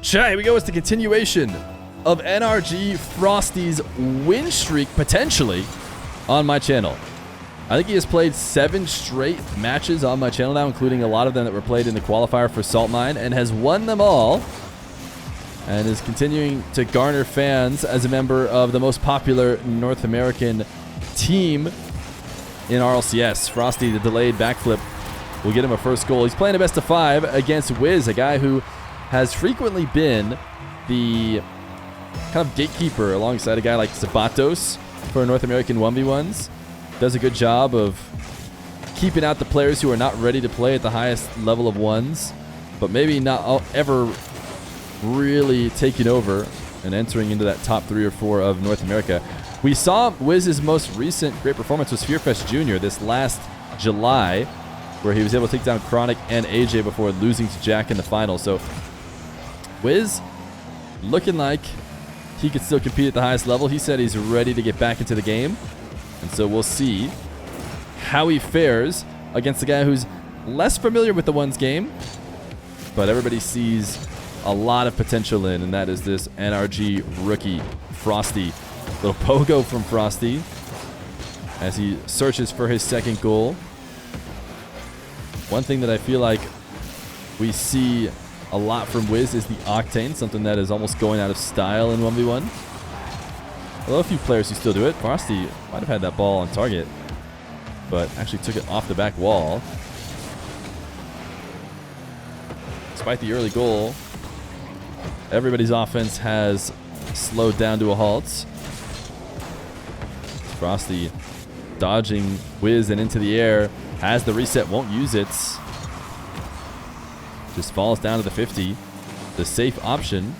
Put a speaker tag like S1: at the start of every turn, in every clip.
S1: Chat, here we go. It's the continuation of NRG Frosty's win streak, potentially, on my channel. I think he has played 7 straight matches on my channel now, including a lot of them that were played in the qualifier for Salt Mine, and has won them all, and is continuing to garner fans as a member of the most popular North American team in RLCS. Frosty, the delayed backflip, will get him a first goal. He's playing a best of 5 against Wizz, a guy who has frequently been the kind of gatekeeper alongside a guy like Sabatos for North American 1v1s. Does a good job of keeping out the players who are not ready to play at the highest level of ones, but maybe not ever really taking over and entering into that top 3 or 4 of North America. We saw Wizz's most recent great performance was Feer Jr. this last July, where he was able to take down Chronic and AJ before losing to Jack in the final. So Wizz looking like he could still compete at the highest level. He said he's ready to get back into the game. And so we'll see how he fares against a guy who's less familiar with the ones game, but everybody sees a lot of potential in, and that is this NRG rookie, Frosty. Little pogo from Frosty as he searches for his second goal. One thing that I feel like we see a lot from Wizz is the Octane, something that is almost going out of style in 1v1. Although a few players who still do it. Frosty might have had that ball on target, but actually took it off the back wall. Despite the early goal, everybody's offense has slowed down to a halt. Frosty dodging Wizz and into the air. Has the reset, won't use it. Just falls down to the 50. The safe option.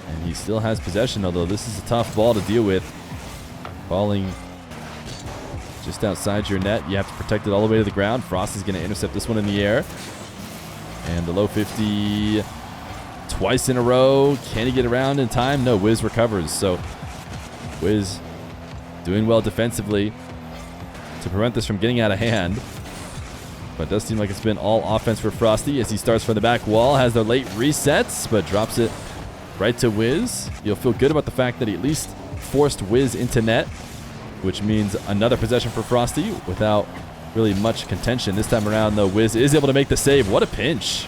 S1: And he still has possession, although this is a tough ball to deal with. Falling just outside your net. You have to protect it all the way to the ground. Frosty's going to intercept this one in the air. And the low 50 twice in a row. Can he get around in time? No, Wizz recovers. So Wizz doing well defensively to prevent this from getting out of hand. But it does seem like it's been all offense for Frosty as he starts from the back wall. Has the late resets, but drops it right to Wizz. You'll feel good about the fact that he at least forced Wizz into net, which means another possession for Frosty without really much contention. This time around, though, Wizz is able to make the save. What a pinch.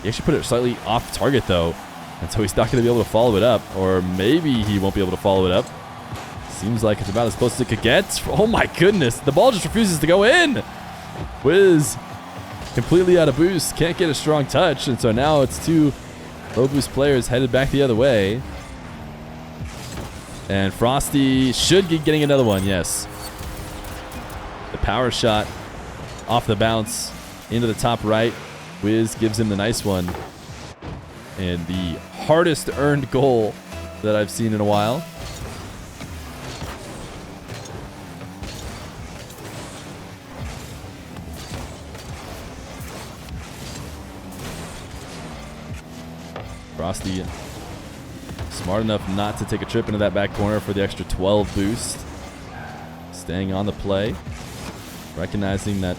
S1: He actually put it slightly off target, though, and so he's not going to be able to follow it up, or maybe he won't be able to follow it up. Seems like it's about as close as it could get. Oh my goodness, the ball just refuses to go in. Wizz completely out of boost, can't get a strong touch, and so now it's 2 low boost players headed back the other way. And Frosty should be getting another one, yes. The power shot off the bounce into the top right. Wizz gives him the nice one. And the hardest earned goal that I've seen in a while. Frosty smart enough not to take a trip into that back corner for the extra 12 boost. Staying on the play. Recognizing that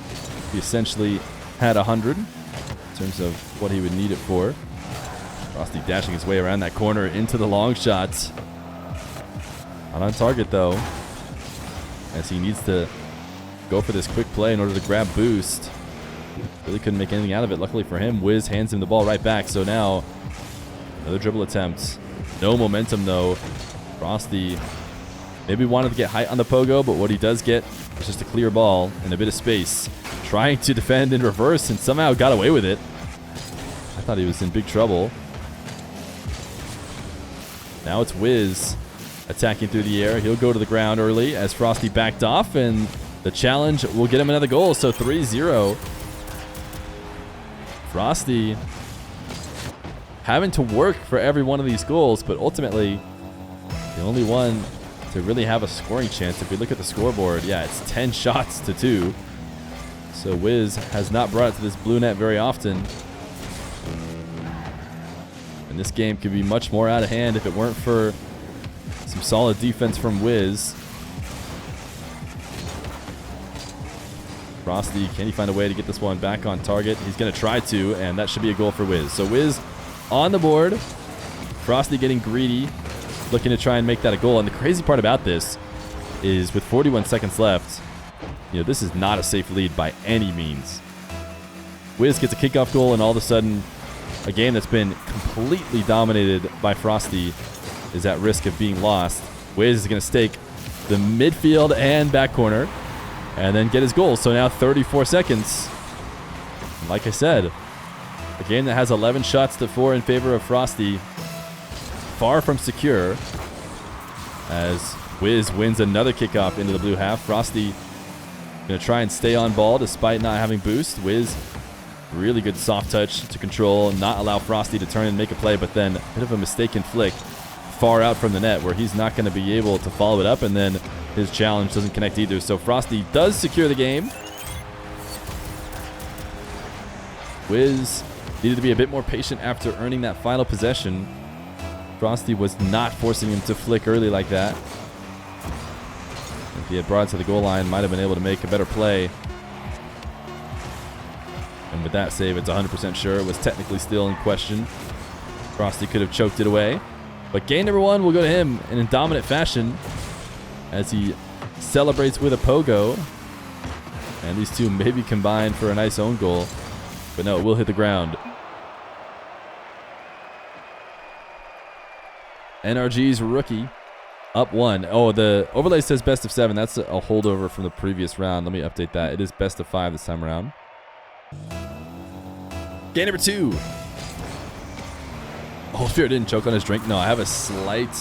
S1: he essentially had 100 in terms of what he would need it for. Frosty dashing his way around that corner into the long shot. Not on target, though, as he needs to go for this quick play in order to grab boost. Really couldn't make anything out of it. Luckily for him, Wizz hands him the ball right back. So now another dribble attempt. No momentum, though. Frosty maybe wanted to get height on the pogo, but what he does get is just a clear ball and a bit of space. Trying to defend in reverse and somehow got away with it. I thought he was in big trouble. Now it's Wizz attacking through the air. He'll go to the ground early as Frosty backed off, and the challenge will get him another goal. So 3-0. Frosty having to work for every one of these goals, but ultimately the only one to really have a scoring chance. If we look at the scoreboard, yeah, it's 10 shots to 2. So Wizz has not brought it to this blue net very often. And this game could be much more out of hand if it weren't for some solid defense from Wizz. Frosty, can he find a way to get this one back on target? He's going to try to, and that should be a goal for Wizz. So Wizz on the board Frosty getting greedy, looking to try and make that a goal. And the crazy part about this is with 41 seconds left, this is not a safe lead by any means. Wizz gets a kickoff goal, and all of a sudden, a game that's been completely dominated by Frosty is at risk of being lost. Wizz is going to stake the midfield and back corner and then get his goal. So now 34 seconds. And like I said, a game that has 11 shots to 4 in favor of Frosty. Far from secure as Wizz wins another kickoff into the blue half. Frosty going to try and stay on ball despite not having boost. Wizz, really good soft touch to control and not allow Frosty to turn and make a play, but then a bit of a mistaken flick far out from the net where he's not going to be able to follow it up, and then his challenge doesn't connect either. So Frosty does secure the game. Wizz needed to be a bit more patient after earning that final possession. Frosty was not forcing him to flick early like that. If he had brought it to the goal line, might have been able to make a better play. And with that save, it's 100% sure it was technically still in question. Frosty could have choked it away. But game number 1 will go to him in dominant fashion as he celebrates with a pogo. And these two maybe combine for a nice own goal. But no, it will hit the ground. NRG's rookie up 1. Oh, the overlay says best of 7. That's a holdover from the previous round. Let me update that. It is best of 5 this time around. Game number 2. Oh, Feer didn't choke on his drink. No, I have a slight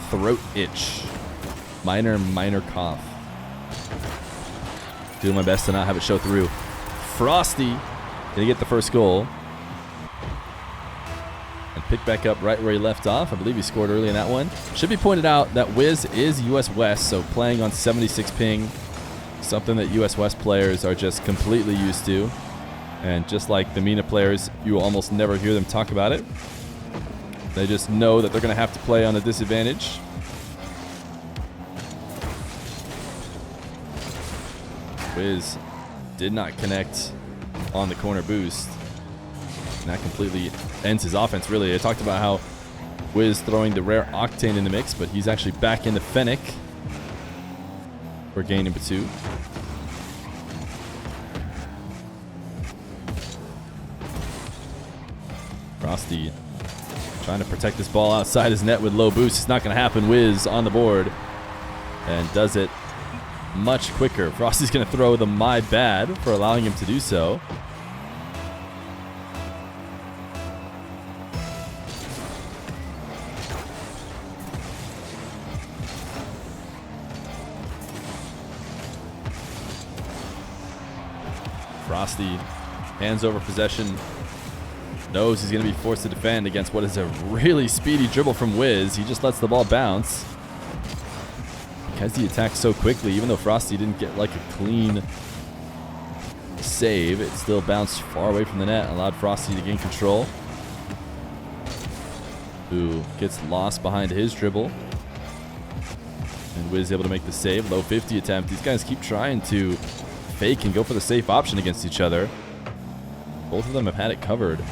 S1: throat itch. Minor cough. Doing my best to not have it show through. Frosty gonna get the first goal. And pick back up right where he left off. I believe he scored early in that one. Should be pointed out that Wizz is US West, so playing on 76 ping. Something that US West players are just completely used to. And just like the MENA players, you will almost never hear them talk about it. They just know that they're going to have to play on a disadvantage. Wizz did not connect on the corner boost. And that completely ends his offense, really. I talked about how Wizz throwing the rare Octane in the mix, but he's actually back into Fennec for game number 2. Frosty trying to protect this ball outside his net with low boost. It's not going to happen. Wizz on the board and does it much quicker. Frosty's going to throw the my bad for allowing him to do so. Frosty hands over possession. Knows he's going to be forced to defend against what is a really speedy dribble from Wizz. He just lets the ball bounce. Because he attacks so quickly, even though Frosty didn't get like a clean save, it still bounced far away from the net, allowed Frosty to gain control. Who gets lost behind his dribble. And Wizz able to make the save. Low 50 attempt. These guys keep trying to fake and go for the safe option against each other. Both of them have had it covered.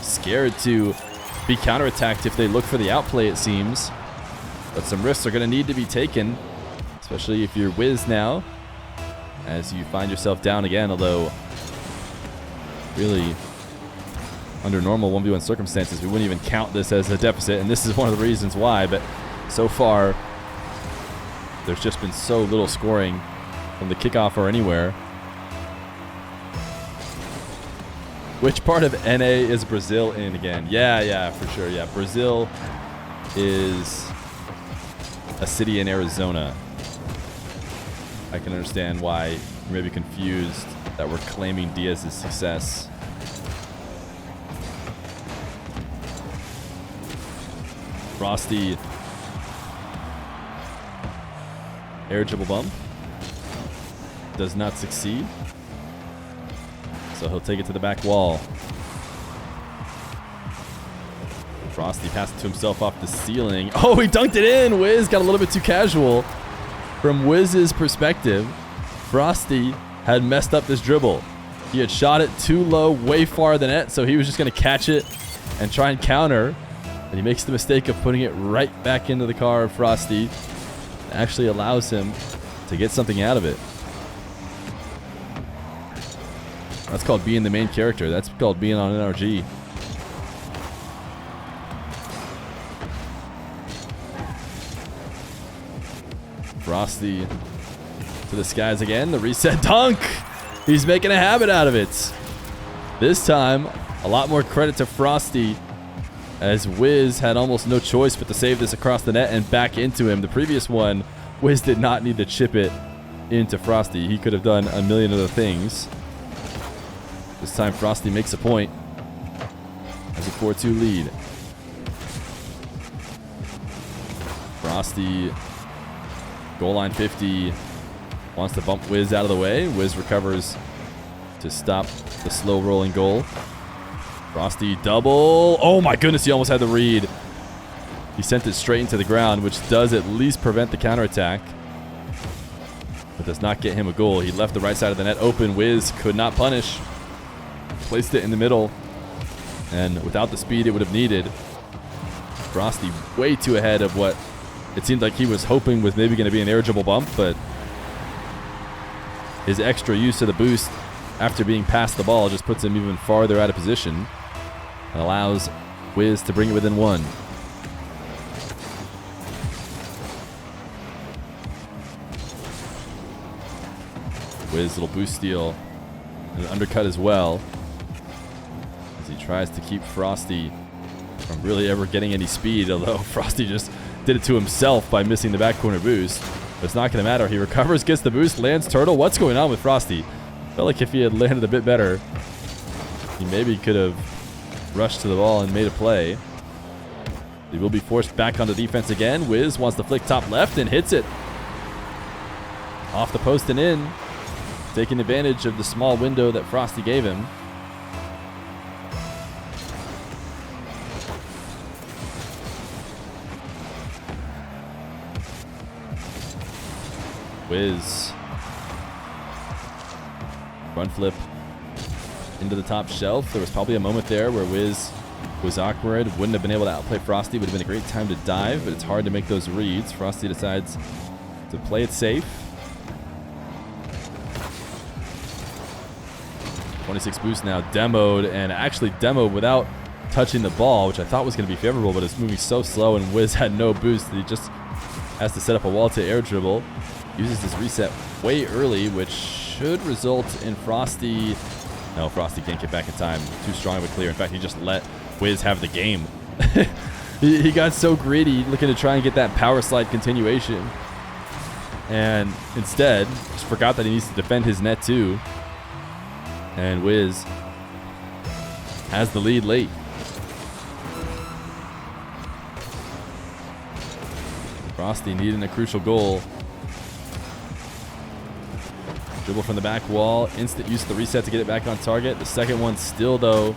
S1: Scared to be counterattacked if they look for the outplay, it seems. But some risks are going to need to be taken, especially if you're Wizz now, as you find yourself down again, although really under normal 1v1 circumstances, we wouldn't even count this as a deficit, and this is one of the reasons why. But so far, there's just been so little scoring from the kickoff or anywhere. Which part of NA is Brazil in again? Yeah, for sure. Yeah, Brazil is a city in Arizona. I can understand why you may be confused that we're claiming Diaz's success. Frosty. Air dribble bump. Does not succeed. So he'll take it to the back wall. Frosty passed it to himself off the ceiling. Oh, he dunked it in. Wizz got a little bit too casual. From Wizz's perspective, Frosty had messed up this dribble. He had shot it too low, way far the net, so he was just going to catch it and try and counter. And he makes the mistake of putting it right back into the car of Frosty. It actually allows him to get something out of it. That's called being the main character. That's called being on NRG. Frosty to the skies again. The reset dunk. He's making a habit out of it. This time, a lot more credit to Frosty, as Wizz had almost no choice but to save this across the net and back into him. The previous one, Wizz did not need to chip it into Frosty. He could have done a million other things. This time, Frosty makes a point. Has a 4-2 lead. Frosty, goal line 50, wants to bump Wizz out of the way. Wizz recovers to stop the slow rolling goal. Frosty double. Oh my goodness, he almost had the read. He sent it straight into the ground, which does at least prevent the counterattack, but does not get him a goal. He left the right side of the net open. Wizz could not punish. Placed it in the middle, and without the speed it would have needed. Frosty way too ahead of what it seemed like he was hoping was maybe going to be an air dribble bump, but his extra use of the boost after being past the ball just puts him even farther out of position and allows Wizz to bring it within one. Wizz, little boost steal and an undercut as well, as he tries to keep Frosty from really ever getting any speed, although Frosty just did it to himself by missing the back corner boost. But it's not going to matter. He recovers, gets the boost, lands turtle. What's going on with Frosty? Felt like if he had landed a bit better, he maybe could have rushed to the ball and made a play. He will be forced back onto defense again. Wizz wants to flick top left and hits it off the post and in, taking advantage of the small window that Frosty gave him. Wizz, front flip into the top shelf. There was probably a moment there where Wizz was awkward, wouldn't have been able to outplay Frosty. Would have been a great time to dive, but it's hard to make those reads. Frosty decides to play it safe. 26 boost now demoed, and actually demoed without touching the ball, which I thought was going to be favorable, but it's moving so slow, and Wizz had no boost that he just has to set up a wall to air dribble. Uses his reset way early, which should result in Frosty. No, Frosty can't get back in time. Too strong of a clear. In fact, he just let Wizz have the game. he got so greedy, looking to try and get that power slide continuation, and instead just forgot that he needs to defend his net too. And Wizz has the lead late. Frosty needing a crucial goal. Dribble from the back wall. Instant use of the reset to get it back on target. The second one still, though,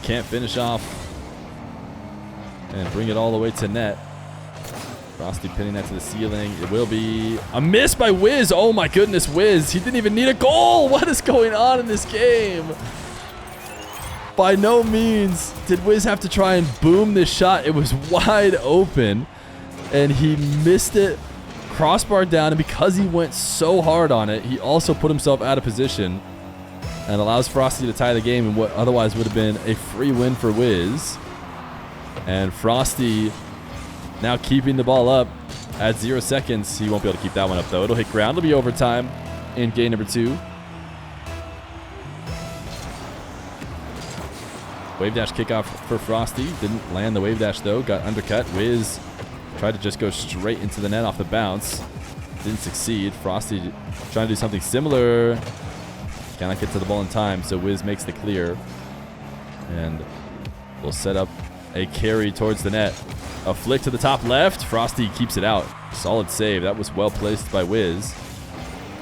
S1: can't finish off and bring it all the way to net. Frosty pinning that to the ceiling. It will be a miss by Wizz. Oh my goodness, Wizz. He didn't even need a goal. What is going on in this game? By no means did Wizz have to try and boom this shot. It was wide open, and he missed it. Crossbar down, and because he went so hard on it, he also put himself out of position and allows Frosty to tie the game in what otherwise would have been a free win for Wizz. And Frosty now keeping the ball up at 0 seconds. He won't be able to keep that one up, though. It'll hit ground. It'll be overtime in game number 2. Wave dash kickoff for Frosty. Didn't land the wave dash, though. Got undercut. Wizz tried to just go straight into the net off the bounce. Didn't succeed. Frosty trying to do something similar. Cannot get to the ball in time, so Wizz makes the clear. And will set up a carry towards the net. A flick to the top left. Frosty keeps it out. Solid save. That was well placed by Wizz.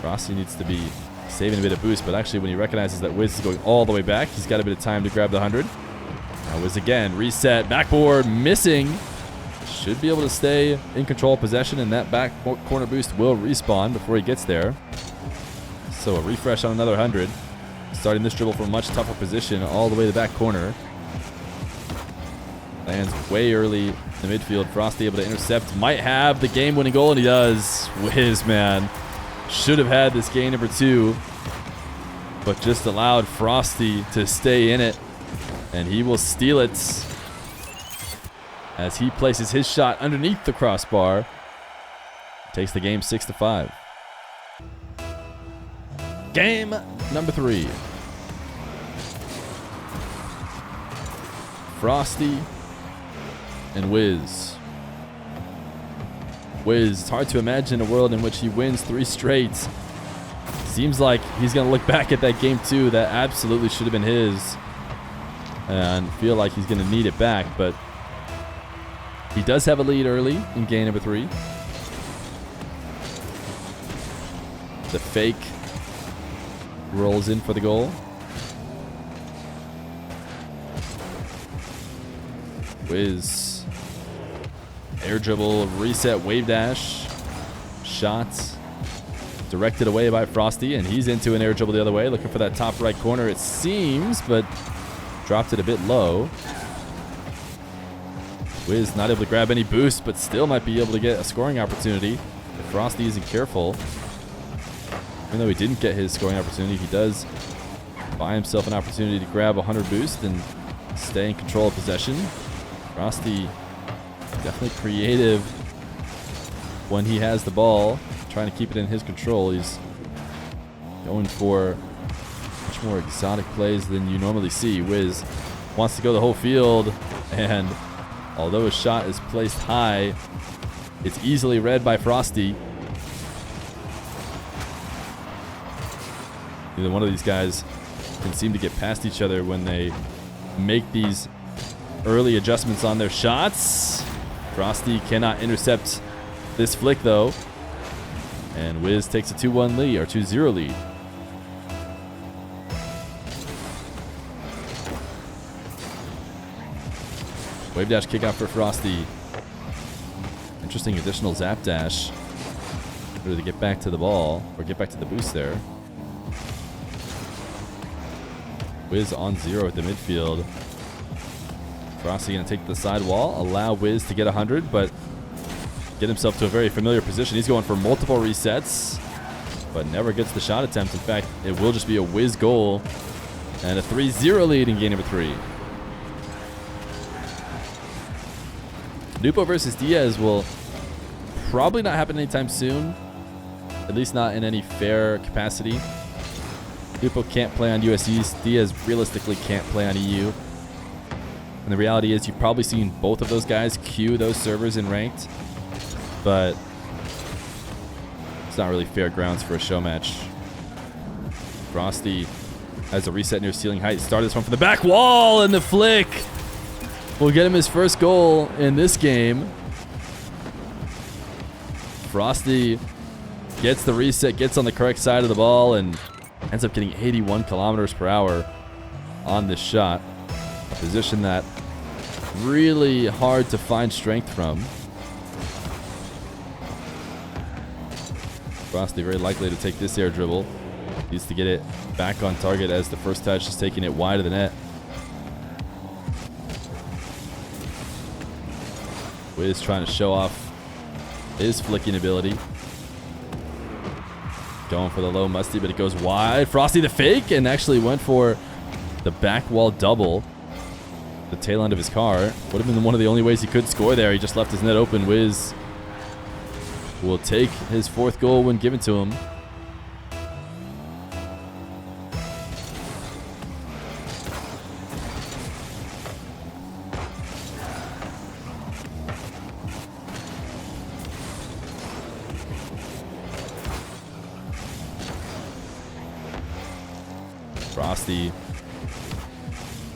S1: Frosty needs to be saving a bit of boost, but actually when he recognizes that Wizz is going all the way back, he's got a bit of time to grab the 100. Now Wizz again. Reset. Backboard. Missing. Should be able to stay in control of possession, and that back corner boost will respawn before he gets there. So a refresh on another 100. Starting this dribble from a much tougher position all the way to the back corner. Lands way early in the midfield. Frosty able to intercept. Might have the game-winning goal, and he does. Wizz, man. Should have had this game number 2, but just allowed Frosty to stay in it, and he will steal it as he places his shot underneath the crossbar. Takes the game 6-5. Game number 3. Frosty and Wizz. Wizz, it's hard to imagine a world in which he wins 3 straight. Seems like he's going to look back at that game 2 that absolutely should have been his and feel like he's going to need it back, but he does have a lead early in game number 3. The fake rolls in for the goal. Wizz, air dribble, reset, wave dash, shots directed away by Frosty, and he's into an air dribble the other way, looking for that top right corner, it seems, but dropped it a bit low. Wizz not able to grab any boost, but still might be able to get a scoring opportunity if Frosty isn't careful. Even though he didn't get his scoring opportunity, he does buy himself an opportunity to grab 100 boost and stay in control of possession. Frosty definitely creative when he has the ball, trying to keep it in his control. He's going for much more exotic plays than you normally see. Wizz wants to go the whole field, and although his shot is placed high, it's easily read by Frosty. Either one of these guys can seem to get past each other when they make these early adjustments on their shots. Frosty cannot intercept this flick though, and Wizz takes a 2-1 lead, or 2-0 lead. Wave dash kick out for Frosty. Interesting additional zap dash to get back to the ball, or get back to the boost there. Wizz on 0 at the midfield. Frosty going to take the side wall, allow Wizz to get 100, but get himself to a very familiar position. He's going for multiple resets, but never gets the shot attempt. In fact, it will just be a Wizz goal and a 3-0 lead in game number 3. Nupo versus Diaz will probably not happen anytime soon, at least not in any fair capacity. Nupo can't play on USEs. Diaz realistically can't play on EU. And the reality is you've probably seen both of those guys queue those servers in ranked, but it's not really fair grounds for a show match. Frosty has a reset near ceiling height. Start this one from the back wall, and the flick will get him his first goal in this game. Frosty gets the reset, gets on the correct side of the ball, and ends up getting 81 kilometers per hour on this shot. A position that really hard to find strength from. Frosty very likely to take this air dribble. Needs to get it back on target as the first touch is taking it wide of the net. Wizz trying to show off his flicking ability. Going for the low musty, but it goes wide. Frosty the fake, and actually went for the back wall double. The tail end of his car. Would have been one of the only ways he could score there. He just left his net open. Wizz will take his 4th goal when given to him. Frosty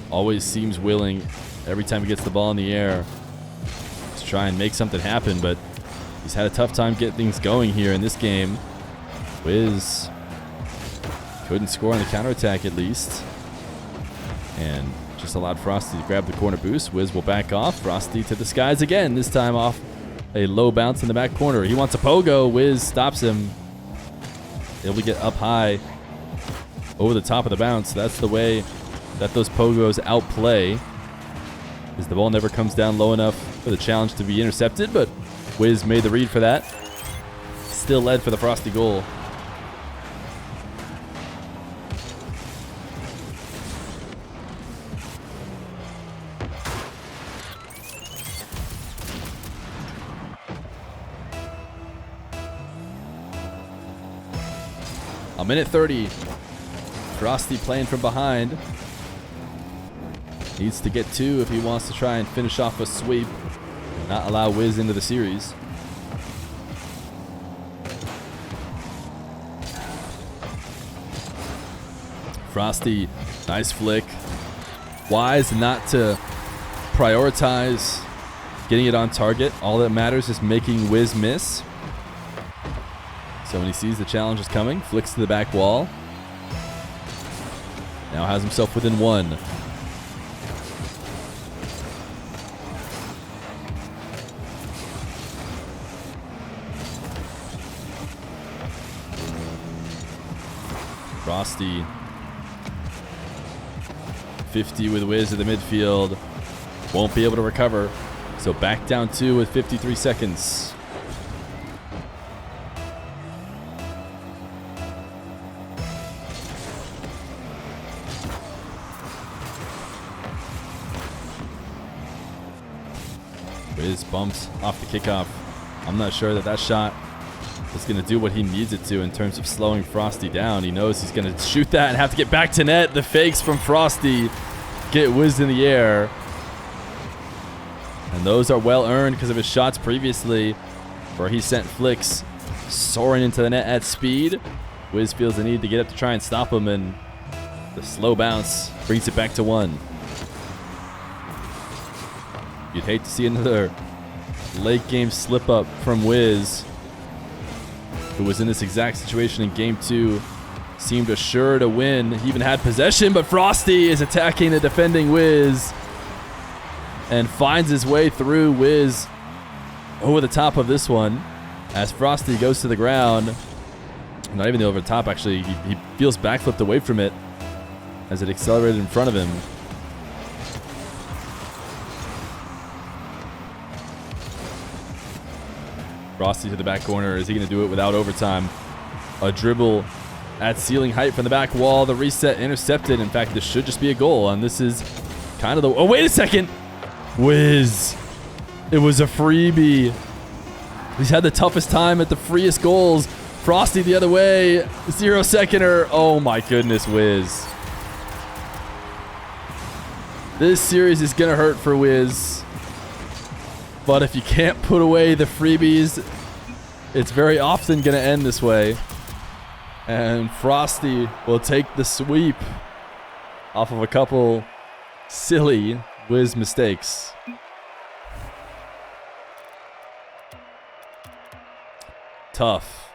S1: always seems willing every time he gets the ball in the air to try and make something happen, but he's had a tough time getting things going here in this game. Wizz couldn't score on the counterattack at least, and just allowed Frosty to grab the corner boost. Wizz will back off. Frosty to the skies again, this time off a low bounce in the back corner. He wants a pogo. Wizz stops him. Able to get up high over the top of the bounce. That's the way that those pogos outplay. as the ball never comes down low enough for the challenge to be intercepted, but Wizz made the read for that. Still led for the Frosty goal. A minute 30. Frosty playing from behind. Needs to get 2 if he wants to try and finish off a sweep. Not allow Wizz into the series. Frosty, nice flick. Wise not to prioritize getting it on target. All that matters is making Wizz miss. So when he sees the challenge is coming, flicks to the back wall. Now has himself within 1. Frosty. 50 with Wizz at the midfield. Won't be able to recover. So back down 2 with 53 seconds. Wizz bumps off the kickoff. I'm not sure that shot is going to do what he needs it to in terms of slowing Frosty down. He knows he's going to shoot that and have to get back to net. The fakes from Frosty get Wizz in the air. And those are well earned because of his shots previously, where he sent flicks soaring into the net at speed. Wizz feels the need to get up to try and stop him, and the slow bounce brings it back to 1. You'd hate to see another late game slip up from Wizz, who was in this exact situation in game 2. Seemed assured to win. He even had possession, but Frosty is attacking the defending Wizz and finds his way through Wizz over the top of this one as Frosty goes to the ground. Not even over the top, actually. He feels backflipped away from it as it accelerated in front of him. Frosty to the back corner. Is he going to do it without overtime? A dribble at ceiling height from the back wall. The reset intercepted. In fact, this should just be a goal. And this is kind of the... Oh, wait a second. Wizz. It was a freebie. He's had the toughest time at the freest goals. Frosty the other way. 0-seconder. Oh, my goodness, Wizz. This series is going to hurt for Wizz. But if you can't put away the freebies, it's very often going to end this way. And Frosty will take the sweep off of a couple silly Wizz mistakes. Tough.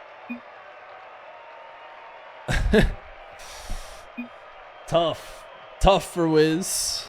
S1: Tough for Wizz.